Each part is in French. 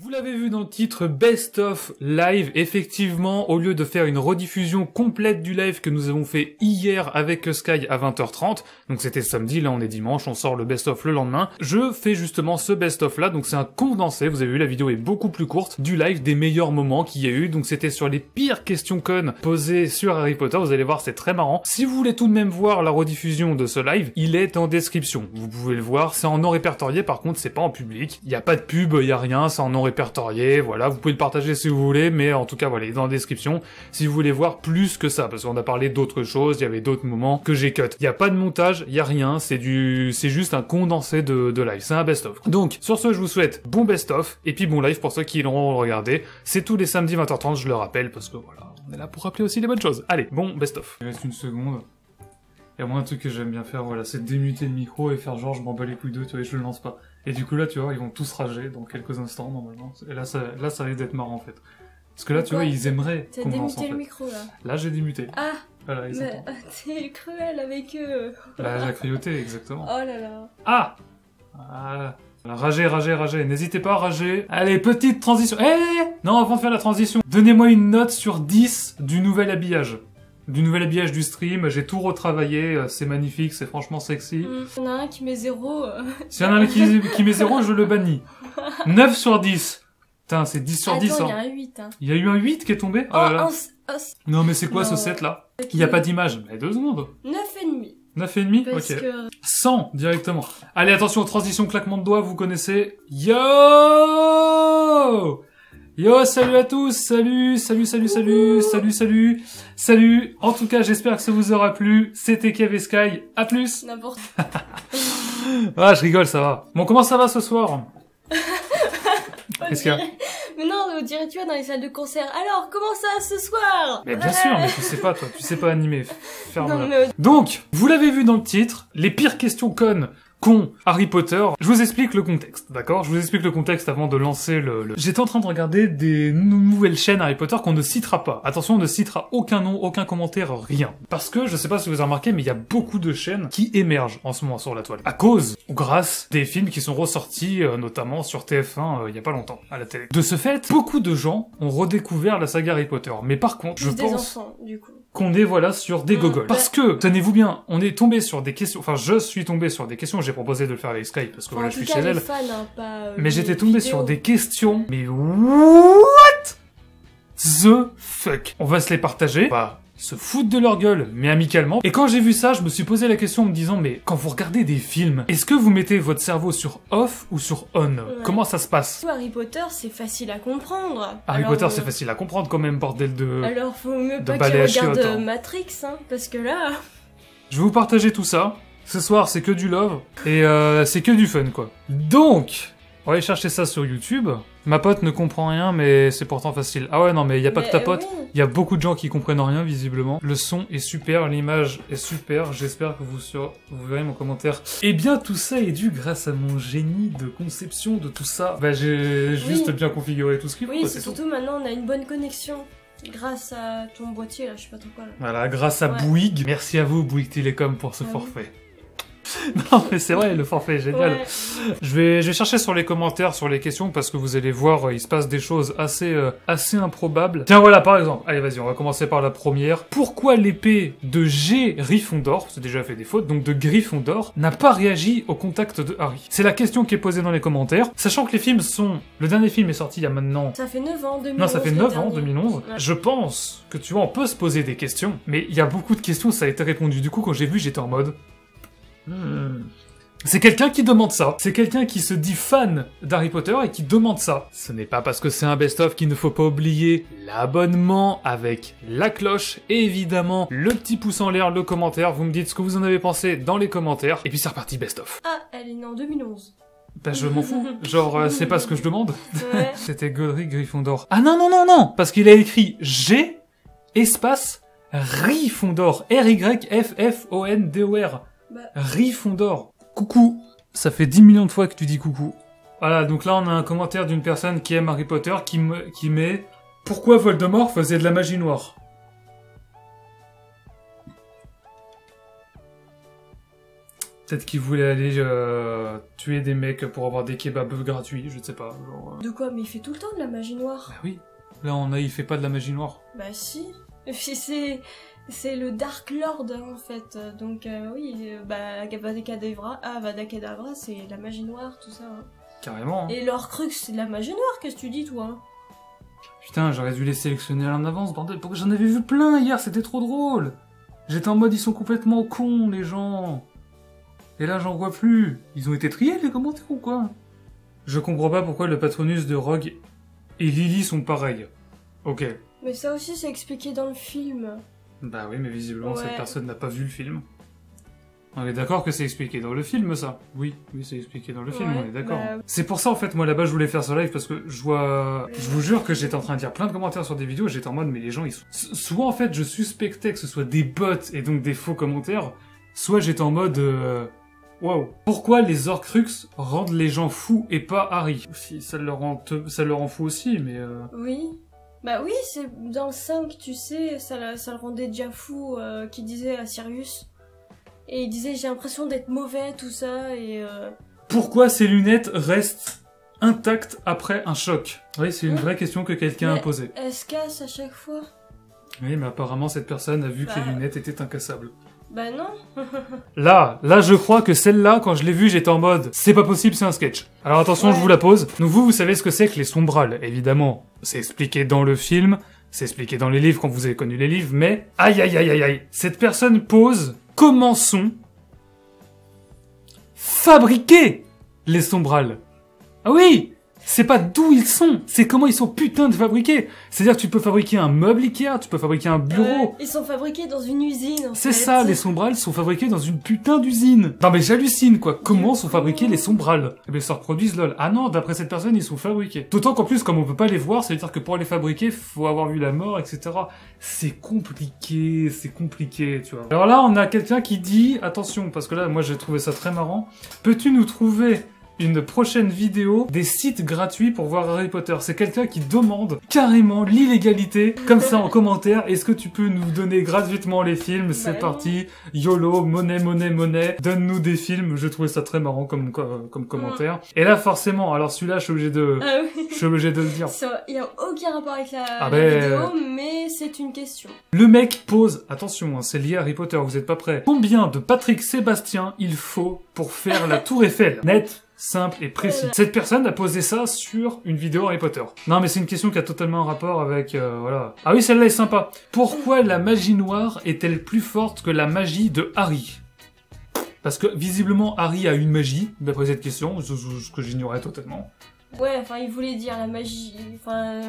Vous l'avez vu dans le titre Best of Live, effectivement, au lieu de faire une rediffusion complète du live que nous avons fait hier avec Sky à 20h30, donc c'était samedi, là on est dimanche, on sort le Best of le lendemain, je fais justement ce Best of là, donc c'est un condensé, vous avez vu la vidéo est beaucoup plus courte, du live, des meilleurs moments qu'il y a eu, donc c'était sur les pires questions connes posées sur Harry Potter, vous allez voir c'est très marrant. Si vous voulez tout de même voir la rediffusion de ce live, il est en description, vous pouvez le voir, c'est en non répertorié, par contre c'est pas en public, il y a pas de pub, il y a rien, c'est en non répertorié, voilà, vous pouvez le partager si vous voulez, mais en tout cas voilà, il est dans la description si vous voulez voir plus que ça, parce qu'on a parlé d'autres choses, il y avait d'autres moments que j'ai cut. Il y a pas de montage, il y a rien, c'est juste un condensé de live, c'est un best-of. Donc, sur ce, je vous souhaite bon best-of, et puis bon live pour ceux qui l'auront regardé. C'est tous les samedis 20h30, je le rappelle, parce que voilà, on est là pour rappeler aussi les bonnes choses. Allez, bon best-of. Il reste une seconde. Et moi, un truc que j'aime bien faire, voilà, c'est démuter le micro et faire genre, je m'en bats les couilles d'eux, tu vois, et je le lance pas. Et du coup, là, tu vois, ils vont tous rager dans quelques instants, normalement. Et là, ça risque d'être marrant, en fait. Parce que là, tu vois, ils aimeraient qu'on lance, en fait. T'as démuté le micro, là. Là, j'ai démuté. Ah, voilà, ils mais t'es cruel avec eux. La cruauté, exactement. Oh là là. Ah, voilà. Ragez. N'hésitez pas à rager. Allez, petite transition. Non, avant de faire la transition, donnez-moi une note sur 10 du nouvel habillage. Du nouvel habillage du stream, j'ai tout retravaillé, c'est magnifique, c'est franchement sexy. Il y en a un qui met 0. S'il y en a un qui met 0, je le bannis. 9 sur 10. Putain, c'est 10 sur 10, Attends, hein. il y a un 8, hein. Il y a eu un 8 qui est tombé? Oh, là là. Non, mais c'est quoi Non. ce set là? Il n'y a pas d'image. Mais 2 secondes. 9,5. 9,5? Parce Ok. que... 100 directement. Allez, attention, transition, claquement de doigts, vous connaissez. Yo! Yo, salut à tous, salut. En tout cas, j'espère que ça vous aura plu. C'était Kev et Sky. À plus. N'importe. Ah, je rigole, ça va. Bon, comment ça va ce soir? Qu'est-ce qu'il y a? Mais non, on dirait, tu vois, dans les salles de concert. Alors, comment ça, ce soir? Mais bien sûr, mais tu sais pas, toi. Tu sais pas animer. Ferme-la. Non, mais... Donc, vous l'avez vu dans le titre, les pires questions connes qu'ont Harry Potter. Je vous explique le contexte, d'accord? Je vous explique le contexte avant de lancer J'étais en train de regarder des nouvelles chaînes Harry Potter qu'on ne citera pas. Attention, on ne citera aucun nom, aucun commentaire, rien. Parce que, je sais pas si vous avez remarqué, mais il y a beaucoup de chaînes qui émergent en ce moment sur la toile. À cause ou grâce des films qui sont ressortis, notamment sur TF1, il y a pas longtemps, à la télé. De ce fait, beaucoup de gens ont redécouvert la saga Harry Potter. Mais par contre, je des pense... enfants, du coup. qu'on est, voilà, sur des gogoles. Parce que, tenez-vous bien, on est tombé sur des questions, enfin, je suis tombé sur des questions, j'ai proposé de le faire avec Sky, parce que voilà, je suis chez elle. Fans, hein, pas, mais j'étais tombé sur des questions, mais what the fuck? On va se les partager, on va se foutre de leur gueule, mais amicalement. Et quand j'ai vu ça, je me suis posé la question en me disant, mais quand vous regardez des films, est-ce que vous mettez votre cerveau sur off ou sur on? Comment ça se passe? Harry Potter, c'est facile à comprendre. Harry Potter, c'est facile à comprendre quand même, bordel de... Alors, faut mieux de pas balai à qu'ils regardent chiottes, hein. Matrix, hein, parce que là... Je vais vous partager tout ça. Ce soir, c'est que du love. Et c'est que du fun, quoi. Donc, on va aller chercher ça sur YouTube. Ma pote ne comprend rien, mais c'est pourtant facile. Ah ouais, non, mais il y a pas que ta pote. Oui. Il y a beaucoup de gens qui comprennent rien, visiblement. Le son est super, l'image est super. J'espère que vous verrez mon commentaire. Eh bien, tout ça est dû grâce à mon génie de conception de tout ça. Bah, j'ai juste bien configuré tout ce qu'il faut. Oui, quoi, c'est tout. surtout maintenant, on a une bonne connexion. Grâce à ton boîtier, là, je sais pas trop quoi. Là. Voilà, grâce à Ouais. Bouygues. Merci à vous, Bouygues Télécom, pour ce Ah oui. forfait. Non, mais c'est vrai, le forfait est génial. Ouais. Je vais chercher sur les commentaires, sur les questions, parce que vous allez voir, il se passe des choses assez improbables. Tiens, voilà, par exemple. Allez, vas-y, on va commencer par la première. Pourquoi l'épée de Gryffondor, c'est déjà fait des fautes, donc de Gryffondor, n'a pas réagi au contact de Harry? C'est la question qui est posée dans les commentaires. Sachant que les films sont... Le dernier film est sorti il y a maintenant... Ça fait 9 ans, 2011. Non, ça fait 9 ans, le dernier. 2011. Ouais. Je pense que, tu vois, on peut se poser des questions, mais il y a beaucoup de questions, ça a été répondu. Du coup, quand j'ai vu, j'étais en mode... C'est quelqu'un qui demande ça. C'est quelqu'un qui se dit fan d'Harry Potter et qui demande ça. Ce n'est pas parce que c'est un best-of qu'il ne faut pas oublier l'abonnement avec la cloche et évidemment le petit pouce en l'air, le commentaire. Vous me dites ce que vous en avez pensé dans les commentaires. Et puis c'est reparti, best-of. Ah, elle est née en 2011. Bah je m'en fous. Genre, c'est pas ce que je demande. Ouais. C'était Godric Gryffondor. Ah non. Parce qu'il a écrit G, espace, Gryffondor. R-Y-F-F-O-N-D-O-R. Bah. Gryffondor. Coucou. Ça fait 10 millions de fois que tu dis coucou. Voilà, donc là on a un commentaire d'une personne qui aime Harry Potter qui met « Pourquoi Voldemort faisait de la magie noire ?» Peut-être qu'il voulait aller tuer des mecs pour avoir des kebabs gratuits, je sais pas. Genre, De quoi? Mais il fait tout le temps de la magie noire. Bah oui. Là, il fait pas de la magie noire. Bah si. C'est le Dark Lord en fait. Donc oui, Avada Kedavra, c'est la magie noire, tout ça. Hein. Carrément. Hein. Et l'Horcrux, c'est de la magie noire, qu'est-ce que tu dis toi? Putain, j'aurais dû les sélectionner en avance, bordel. Pourquoi j'en avais vu plein hier, c'était trop drôle. J'étais en mode, ils sont complètement cons, les gens. Et là, j'en vois plus. Ils ont été triés, les commentaires, ou quoi? Je comprends pas pourquoi le patronus de Rogue et Lily sont pareils. Ok. Mais ça aussi, c'est expliqué dans le film. Bah oui, mais visiblement, Ouais. cette personne n'a pas vu le film. On est d'accord que c'est expliqué dans le film, ça? Oui, c'est expliqué dans le film, Ouais, on est d'accord. bah- C'est pour ça, en fait, moi, là-bas, je voulais faire ce live, parce que je vous jure que j'étais en train de dire plein de commentaires sur des vidéos, j'étais en mode, mais les gens, ils sont... Soit, en fait, je suspectais que ce soit des bots, et donc des faux commentaires, soit j'étais en mode... Waouh. Pourquoi les Horcruxes rendent les gens fous et pas Harry? Si, ça le rend fou aussi, mais... Oui. Bah oui, c'est dans le 5, tu sais, ça le rendait déjà fou, qui disait à Sirius. Et il disait, j'ai l'impression d'être mauvais, tout ça, et... Pourquoi ces lunettes restent intactes après un choc? Oui, c'est une vraie question que quelqu'un a Mais posée. elles se cassent à chaque fois. Oui, mais apparemment, cette personne a vu que Bah. les lunettes étaient incassables. Bah non. Là, je crois que celle-là, quand je l'ai vue, j'étais en mode, c'est pas possible, c'est un sketch. Alors attention, Ouais. je vous la pose. Donc vous savez ce que c'est que les sombrales, évidemment. C'est expliqué dans le film, c'est expliqué dans les livres quand vous avez connu les livres, mais... Aïe, aïe, aïe, aïe, aïe. Cette personne pose comment sont fabriqués les sombrales. Ah oui! C'est pas d'où ils sont, c'est comment ils sont putain de fabriqués. C'est-à-dire que tu peux fabriquer un meuble Ikea, tu peux fabriquer un bureau. Ils sont fabriqués dans une usine, en C'est fait. ça, les sombrales sont fabriqués dans une putain d'usine. Non mais j'hallucine quoi, comment sont fabriqués les sombrales? Eh bien ils se reproduisent lol. Ah non, d'après cette personne, ils sont fabriqués. D'autant qu'en plus, comme on peut pas les voir, ça veut dire que pour les fabriquer, faut avoir vu la mort, etc. C'est compliqué, tu vois. Alors là, on a quelqu'un qui dit, attention, parce que là, moi j'ai trouvé ça très marrant, peux-tu nous trouver une prochaine vidéo des sites gratuits pour voir Harry Potter? C'est quelqu'un qui demande carrément l'illégalité, comme ça en commentaire. Est-ce que tu peux nous donner gratuitement les films? C'est Bah parti. YOLO, monnaie. Donne-nous des films. Je trouvais ça très marrant comme commentaire. Et là, forcément, alors celui-là, je suis obligé de le dire. Il n'y a aucun rapport avec la ben, vidéo, mais c'est une question. Le mec pose, attention, hein, c'est lié à Harry Potter, vous êtes pas prêts. Combien de Patrick Sébastien il faut pour faire la Tour Eiffel? Net, simple et précis. Cette personne a posé ça sur une vidéo Harry Potter. Non, mais c'est une question qui a totalement un rapport avec, voilà. Ah oui, celle-là est sympa. Pourquoi la magie noire est-elle plus forte que la magie de Harry? Parce que, visiblement, Harry a une magie, d'après cette question, ce que j'ignorais totalement. Ouais, enfin, il voulait dire la magie, enfin...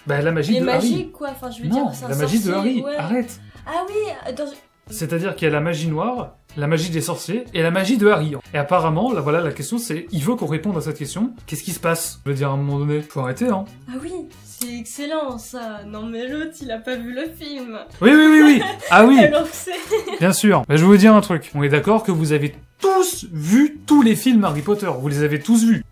Bah, la magie les de Harry. magiques, quoi, enfin, je veux Non, dire, c'est un la magie de sorcier, Harry, ouais. arrête. Ah oui, attends, C'est-à-dire qu'il y a la magie noire, la magie des sorciers et la magie de Harry. Et apparemment, là voilà, la question c'est, il veut qu'on réponde à cette question. Qu'est-ce qui se passe? Je veux dire, à un moment donné, faut arrêter, hein. Ah oui, c'est excellent, ça. Non, mais l'autre, il a pas vu le film. Oui. Ah oui, Alors c'est... bien sûr. Mais je vais vous dire un truc. On est d'accord que vous avez tous vu tous les films Harry Potter. Vous les avez tous vus.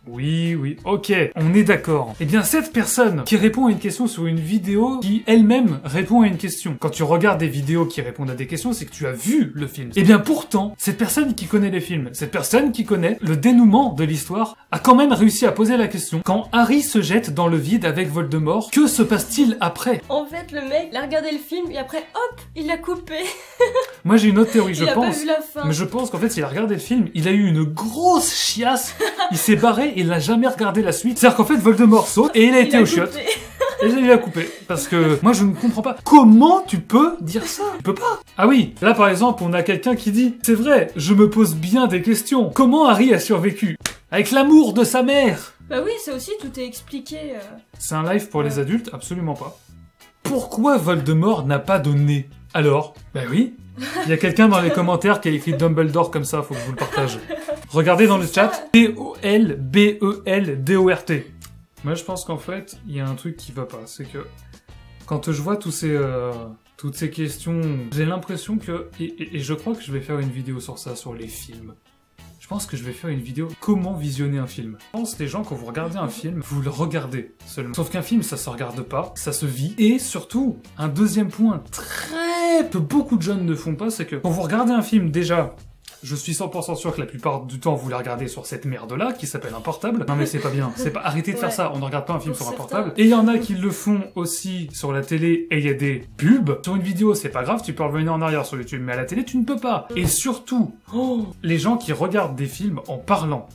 Oui, ok, on est d'accord. Eh bien, cette personne qui répond à une question sur une vidéo qui elle-même répond à une question. Quand tu regardes des vidéos qui répondent à des questions, c'est que tu as vu le film. Eh bien, pourtant, cette personne qui connaît les films, cette personne qui connaît le dénouement de l'histoire, a quand même réussi à poser la question. Quand Harry se jette dans le vide avec Voldemort, que se passe-t-il après? En fait, le mec, il a regardé le film, et après, hop, il l'a coupé. Moi, j'ai une autre théorie, je Il a pense. pas vu la fin. Mais je pense qu'en fait, s'il a regardé le film, il a eu une grosse chiasse, il s'est barré et il n'a jamais regardé la suite. C'est-à-dire qu'en fait, Voldemort saute et il a été au chiottes. Et il a coupé. Parce que moi, je ne comprends pas. Comment tu peux dire ça? Tu peux pas. Ah oui, là par exemple, on a quelqu'un qui dit, c'est vrai, je me pose bien des questions. Comment Harry a survécu? Avec l'amour de sa mère. Bah oui, ça aussi, tout est expliqué. C'est un live pour les adultes? Absolument pas. Pourquoi Voldemort n'a pas de nez? Alors? Ben oui. Il y a quelqu'un dans les commentaires qui a écrit Dumbledore comme ça, faut que je vous le partage. Regardez dans le chat. Dolbeldort. Moi, je pense qu'en fait, il y a un truc qui va pas. C'est que quand je vois toutes ces questions, j'ai l'impression que... Et je crois que je vais faire une vidéo sur ça, sur les films. Je pense que je vais faire une vidéo comment visionner un film. Je pense que les gens, quand vous regardez un film, vous le regardez seulement. Sauf qu'un film, ça se regarde pas, ça se vit. Et surtout, un deuxième point que beaucoup de jeunes ne font pas, c'est que quand vous regardez un film, déjà, je suis 100% sûr que la plupart du temps, vous la regardez sur cette merde-là, qui s'appelle un portable. Non mais c'est pas bien, c'est pas... Arrêtez de faire ça, on ne regarde pas un film sur un portable. Et il y en a qui le font aussi sur la télé, et il y a des pubs. Sur une vidéo, c'est pas grave, tu peux revenir en arrière sur YouTube, mais à la télé, tu ne peux pas. Et surtout, les gens qui regardent des films en parlant.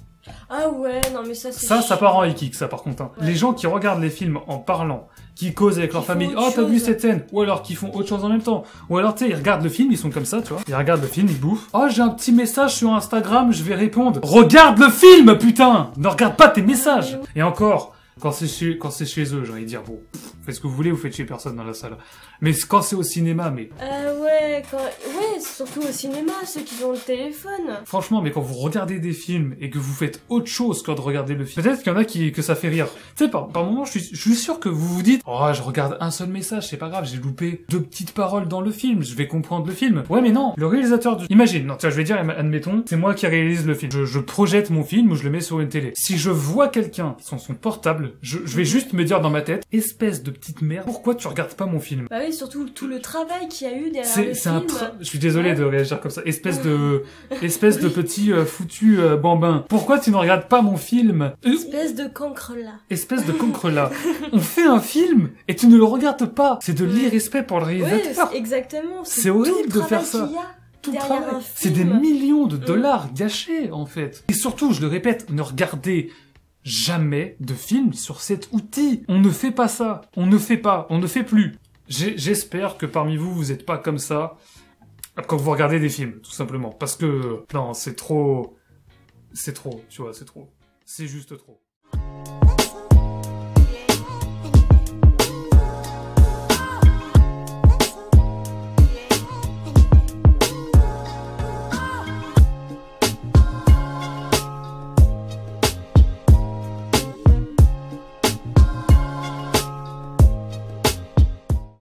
Ah ouais, non mais ça c'est... Ça part en high-kick, ça par contre. Hein. Ouais. Les gens qui regardent les films en parlant, qui causent avec leur famille, oh t'as vu cette scène, ou alors qui font autre chose en même temps, ou alors tu sais, ils regardent le film, ils sont comme ça, tu vois, ils regardent le film, ils bouffent, oh j'ai un petit message sur Instagram, je vais répondre. Regarde le film, putain! Ne regarde pas tes messages! Et encore, quand c'est chez eux, j'ai envie de dire, bon, faites ce que vous voulez, vous faites chez personne dans la salle. Mais quand c'est au cinéma, mais... ouais, surtout au cinéma, ceux qui ont le téléphone. Franchement, mais quand vous regardez des films et que vous faites autre chose que de regarder le film, peut-être qu'il y en a que ça fait rire. Tu sais, par moment, je suis sûr que vous vous dites, oh, je regarde un seul message, c'est pas grave, j'ai loupé 2 petites paroles dans le film, je vais comprendre le film. Ouais, mais non, le réalisateur du... Imagine, non, tiens, je vais dire, admettons, c'est moi qui réalise le film. Je projette mon film ou je le mets sur une télé. Si je vois quelqu'un sur son portable, je vais juste me dire dans ma tête, espèce de petite merde, pourquoi tu regardes pas mon film? Bah oui, surtout tout le travail qu'il y a eu derrière le film. Je suis désolé de réagir comme ça. Espèce de petit foutu bambin. Pourquoi tu ne regardes pas mon film? Espèce de cancre là. Espèce de cancre là. On fait un film et tu ne le regardes pas. C'est de l'irrespect pour le réalisateur. Ouais, exactement. C'est horrible de faire ça. Tout le travail. C'est des millions de dollars gâchés en fait. Et surtout, je le répète, ne regardez jamais de film sur cet outil. On ne fait pas ça. On ne fait plus. J'espère que parmi vous, vous êtes pas comme ça quand vous regardez des films, tout simplement. Parce que, non, c'est trop, tu vois, c'est trop. C'est juste trop.